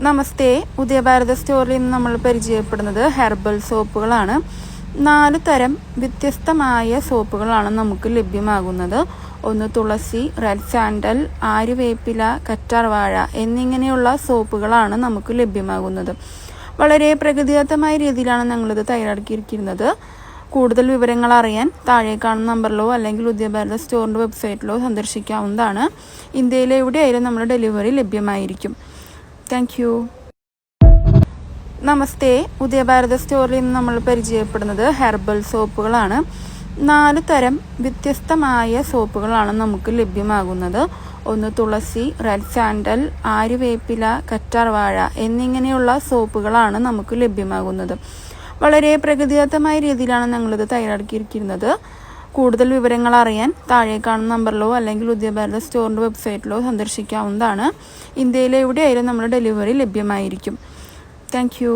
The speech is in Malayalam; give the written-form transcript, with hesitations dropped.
നമസ്തേ. ഉദയഭാരത സ്റ്റോറിൽ നിന്ന് നമ്മൾ പരിചയപ്പെടുന്നത് ഹെർബൽ സോപ്പുകളാണ്. 4 തരം വ്യത്യസ്തമായ സോപ്പുകളാണ് നമുക്ക് ലഭ്യമാകുന്നത്. ഒന്ന് തുളസി, റെഡ് സാൻഡൽ, ആര്യവേപ്പില, കറ്റാർവാഴ എന്നിങ്ങനെയുള്ള സോപ്പുകളാണ് നമുക്ക് ലഭ്യമാകുന്നത്. വളരെ പ്രകൃതിദത്തമായ രീതിയിലാണ് ഞങ്ങളിത് തയ്യാറാക്കിയിരിക്കുന്നത്. കൂടുതൽ വിവരങ്ങൾ അറിയാൻ താഴെ കാണുന്ന നമ്പറിലോ അല്ലെങ്കിൽ ഉദയഭാരത സ്റ്റോറിൻ്റെ വെബ്സൈറ്റിലോ സന്ദർശിക്കാവുന്നതാണ്. ഇന്ത്യയിലെ എവിടെയായാലും നമ്മുടെ ഡെലിവറി ലഭ്യമായിരിക്കും. Thank you. നമസ്തേ. ഉദയഭാരത സ്റ്റോറിൽ നിന്ന് നമ്മൾ പരിചയപ്പെടുന്നത് ഹെർബൽ സോപ്പുകളാണ്. 4 തരം വ്യത്യസ്തമായ സോപ്പുകളാണ് നമുക്ക് ലഭ്യമാകുന്നത്. ഒന്ന് തുളസി, റെഡ് സാൻഡൽ, ആര്യവേപ്പില, കറ്റാർവാഴ എന്നിങ്ങനെയുള്ള സോപ്പുകളാണ് നമുക്ക് ലഭ്യമാകുന്നത്. വളരെ പ്രകൃതിദത്തമായ രീതിയിലാണ് ഞങ്ങളിത് തയ്യാറാക്കിയിരിക്കുന്നത്. കൂടുതൽ വിവരങ്ങൾ അറിയാൻ താഴെ കാണുന്ന നമ്പറിലോ അല്ലെങ്കിൽ ഉദയഭാരത സ്റ്റോറിൻ്റെ വെബ്സൈറ്റിലോ സന്ദർശിക്കാവുന്നതാണ്. ഇന്ത്യയിലെ എവിടെയായാലും നമ്മുടെ ഡെലിവറി ലഭ്യമായിരിക്കും. Thank U.